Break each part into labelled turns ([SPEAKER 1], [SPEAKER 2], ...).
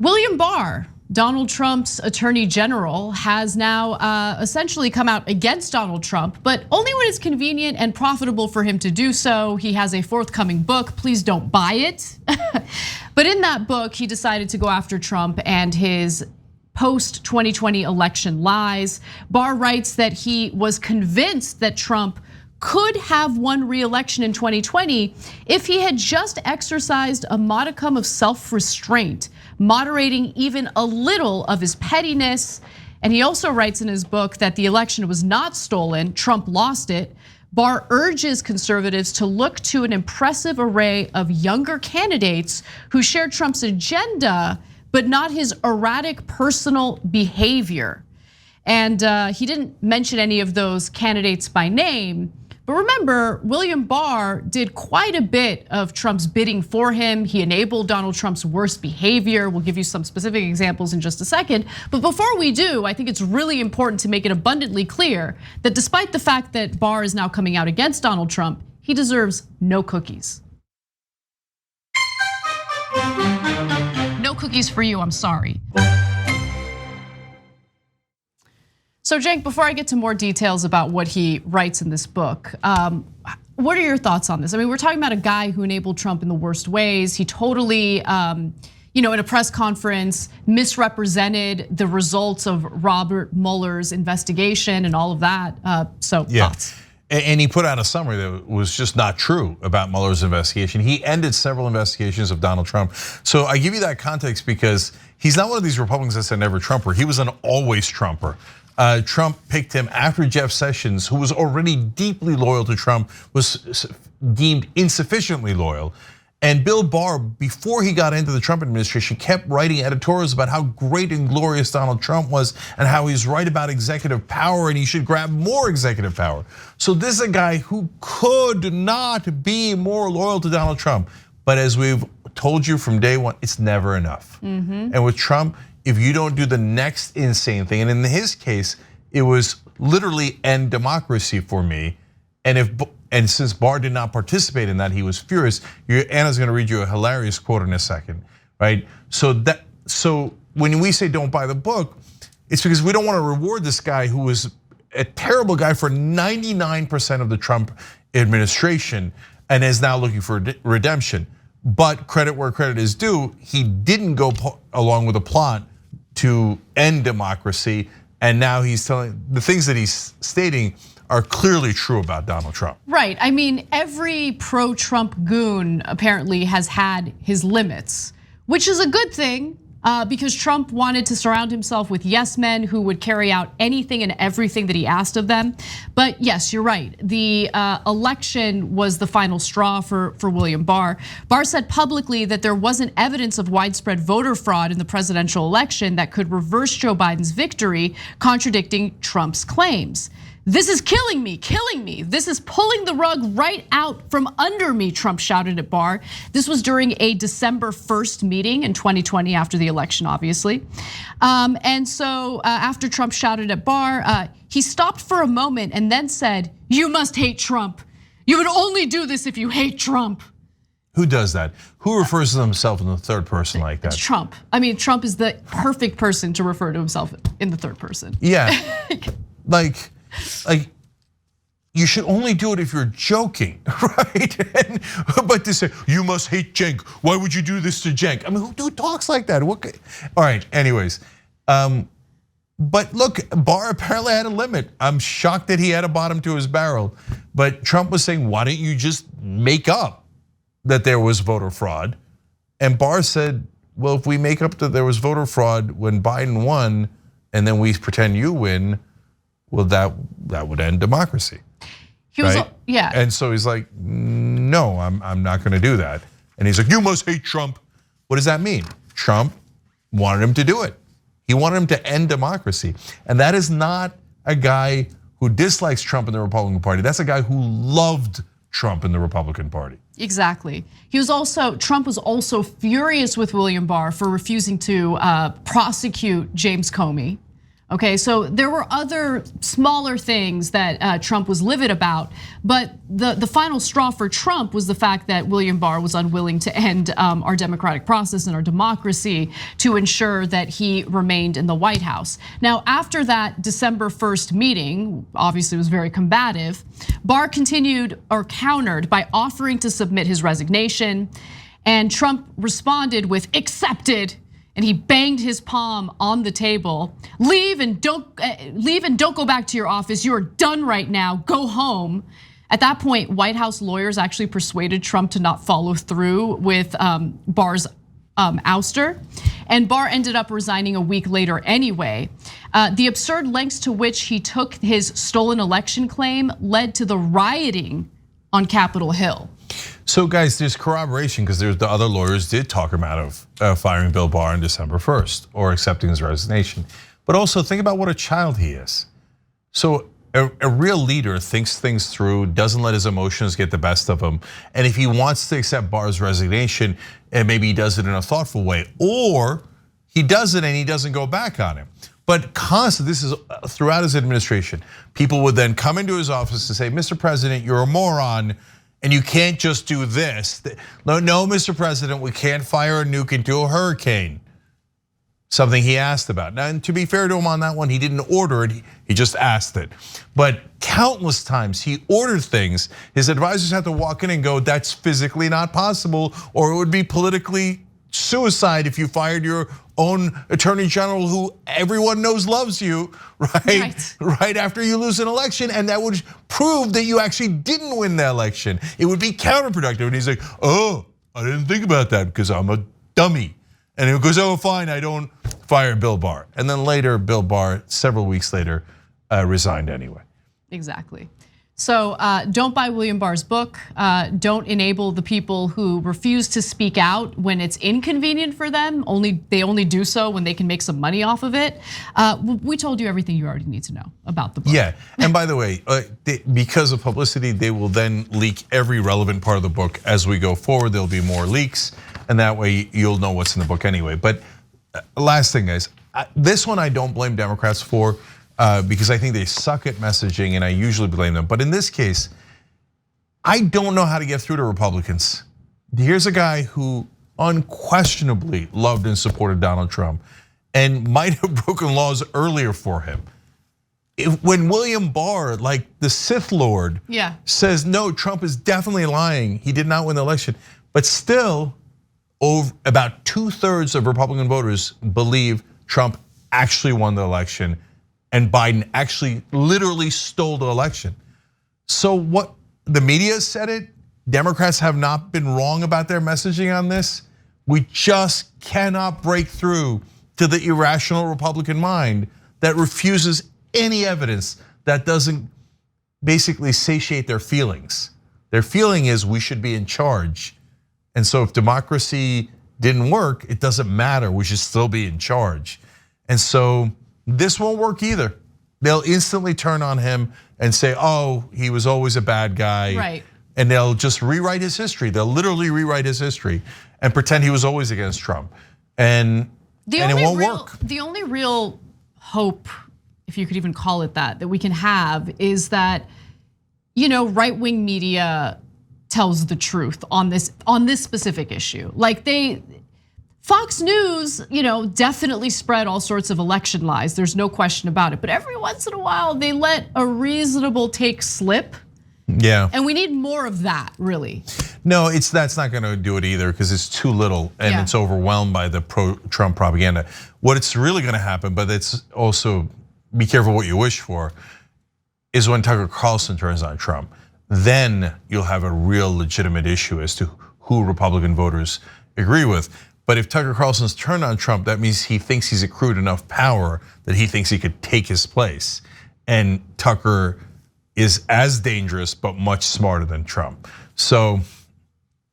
[SPEAKER 1] William Barr, Donald Trump's Attorney General, has now essentially come out against Donald Trump, but only when it's convenient and profitable for him to do so. He has a forthcoming book, please don't buy it. But in that book, he decided to go after Trump and his post-2020 election lies. Barr writes that he was convinced that Trump could have won re-election in 2020 if he had just exercised a modicum of self-restraint, moderating even a little of his pettiness. And he also writes in his book that the election was not stolen, Trump lost it. Barr urges conservatives to look to an impressive array of younger candidates who share Trump's agenda, but not his erratic personal behavior. And he didn't mention any of those candidates by name. But remember, William Barr did quite a bit of Trump's bidding for him. He enabled Donald Trump's worst behavior. We'll give you some specific examples in just a second. But before we do, I think it's really important to make it abundantly clear that despite the fact that Barr is now coming out against Donald Trump, he deserves no cookies. No cookies for you, I'm sorry. So Cenk, before I get to more details about what he writes in this book, what are your thoughts on this? I mean, we're talking about a guy who enabled Trump in the worst ways. He totally, in a press conference, misrepresented the results of Robert Mueller's investigation and all of that. So thoughts?
[SPEAKER 2] And he put out a summary that was just not true about Mueller's investigation. He ended several investigations of Donald Trump. So I give you that context because he's not one of these Republicans that said never Trumper. He was an always Trumper. Trump picked him after Jeff Sessions, who was already deeply loyal to Trump, was deemed insufficiently loyal. And Bill Barr, before he got into the Trump administration, kept writing editorials about how great and glorious Donald Trump was and how he's right about executive power and he should grab more executive power. So this is a guy who could not be more loyal to Donald Trump. But as we've told you from day one, it's never enough. And with Trump, if you don't do the next insane thing, and in his case, it was literally end democracy for me. And since Barr did not participate in that, he was furious. Anna's gonna read you a hilarious quote in a second, right? So when we say don't buy the book, it's because we don't want to reward this guy who was a terrible guy for 99% of the Trump administration and is now looking for redemption. But credit where credit is due, he didn't go along with a plot to end democracy, and now he's telling the things that he's stating are clearly true about Donald Trump.
[SPEAKER 1] Right, I mean, every pro-Trump goon apparently has had his limits, which is a good thing because Trump wanted to surround himself with yes men who would carry out anything and everything that he asked of them. But yes, you're right, the election was the final straw for William Barr. Barr said publicly that there wasn't evidence of widespread voter fraud in the presidential election that could reverse Joe Biden's victory, contradicting Trump's claims. This is killing me, killing me. This is pulling the rug right out from under me, Trump shouted at Barr. This was during a December 1st meeting in 2020 after the election, obviously. And so after Trump shouted at Barr, he stopped for a moment and then said, "You must hate Trump. You would only do this if you hate Trump."
[SPEAKER 2] Who does that? Who refers to themselves in the third person like that?
[SPEAKER 1] It's Trump. I mean, Trump is the perfect person to refer to himself in the third person.
[SPEAKER 2] Yeah, like you should only do it if you're joking, right? But to say, you must hate Cenk. Why would you do this to Cenk? I mean, who talks like that? All right, anyways. But look, Barr apparently had a limit. I'm shocked that he had a bottom to his barrel. But Trump was saying, why don't you just make up that there was voter fraud? And Barr said, well, if we make up that there was voter fraud when Biden won, and then we pretend you win, well, that would end democracy.
[SPEAKER 1] He was,
[SPEAKER 2] right?
[SPEAKER 1] Yeah.
[SPEAKER 2] And so he's like, no, I'm not gonna do that. And he's like, you must hate Trump. What does that mean? Trump wanted him to do it. He wanted him to end democracy. And that is not a guy who dislikes Trump in the Republican Party. That's a guy who loved Trump in the Republican Party.
[SPEAKER 1] Exactly. Trump was also furious with William Barr for refusing to prosecute James Comey. Okay, so there were other smaller things that Trump was livid about, but the final straw for Trump was the fact that William Barr was unwilling to end our democratic process and our democracy to ensure that he remained in the White House. Now, after that December 1st meeting, obviously was very combative, Barr continued or countered by offering to submit his resignation, and Trump responded with "accepted." And he banged his palm on the table. Leave and don't go back to your office. You are done right now. Go home. At that point, White House lawyers actually persuaded Trump to not follow through with Barr's ouster, and Barr ended up resigning a week later anyway. The absurd lengths to which he took his stolen election claim led to the rioting on Capitol Hill.
[SPEAKER 2] So guys, there's corroboration because the other lawyers did talk him out of firing Bill Barr on December 1st or accepting his resignation. But also think about what a child he is. So a real leader thinks things through, doesn't let his emotions get the best of him. And if he wants to accept Barr's resignation, and maybe he does it in a thoughtful way, or he does it and he doesn't go back on it. But constantly, this is throughout his administration, people would then come into his office and say, Mr. President, you're a moron. And you can't just do this. No, Mr. President, we can't fire a nuke into a hurricane. Something he asked about. Now, and to be fair to him on that one, he didn't order it, he just asked it. But countless times he ordered things, his advisors had to walk in and go, that's physically not possible, or it would be politically suicide if you fired your own attorney general who everyone knows loves you, right after you lose an election, and that would prove that you actually didn't win the election. It would be counterproductive. And he's like, oh, I didn't think about that because I'm a dummy. And he goes, oh, fine, I don't fire Bill Barr. And then later, Bill Barr, several weeks later, resigned anyway.
[SPEAKER 1] Exactly. So don't buy William Barr's book. Don't enable the people who refuse to speak out when it's inconvenient for them. They only do so when they can make some money off of it. We told you everything you already need to know about the book.
[SPEAKER 2] Yeah, and by the way, because of publicity, they will then leak every relevant part of the book as we go forward. There'll be more leaks, and that way you'll know what's in the book anyway. But last thing, guys, this one I don't blame Democrats for. Because I think they suck at messaging, and I usually blame them. But in this case, I don't know how to get through to Republicans. Here's a guy who unquestionably loved and supported Donald Trump and might have broken laws earlier for him. When William Barr, like the Sith Lord, says, no, Trump is definitely lying, he did not win the election. But still, about 2/3 of Republican voters believe Trump actually won the election and Biden actually literally stole the election. So what, the media said it, Democrats have not been wrong about their messaging on this. We just cannot break through to the irrational Republican mind that refuses any evidence that doesn't basically satiate their feelings. Their feeling is we should be in charge. And so if democracy didn't work, it doesn't matter, we should still be in charge. And so this won't work either. They'll instantly turn on him and say, oh, he was always a bad guy.
[SPEAKER 1] Right.
[SPEAKER 2] And they'll just rewrite his history. They'll literally rewrite his history and pretend he was always against Trump. And it won't work.
[SPEAKER 1] The only real hope, if you could even call it that we can have is that, right-wing media tells the truth on this specific issue. Like Fox News, definitely spread all sorts of election lies. There's no question about it. But every once in a while, they let a reasonable take slip.
[SPEAKER 2] Yeah.
[SPEAKER 1] And we need more of that, really.
[SPEAKER 2] No, that's not going to do it either because it's too little and it's overwhelmed by the pro-Trump propaganda. What it's really going to happen, but it's also be careful what you wish for, is when Tucker Carlson turns on Trump. Then you'll have a real legitimate issue as to who Republican voters agree with. But if Tucker Carlson's turned on Trump, that means he thinks he's accrued enough power that he thinks he could take his place. And Tucker is as dangerous, but much smarter than Trump. So,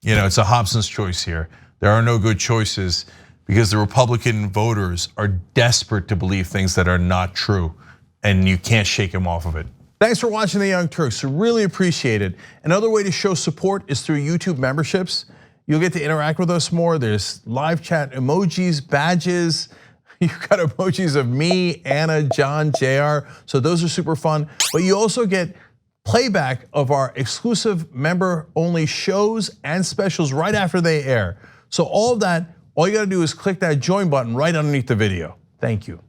[SPEAKER 2] it's a Hobson's choice here. There are no good choices because the Republican voters are desperate to believe things that are not true, and you can't shake them off of it. Thanks for watching The Young Turks, really appreciate it. Another way to show support is through YouTube memberships. You'll get to interact with us more. There's live chat emojis, badges. You got emojis of me, Anna, John, JR. So those are super fun. But you also get playback of our exclusive member-only shows and specials right after they air. So all of that, all you gotta do is click that join button right underneath the video. Thank you.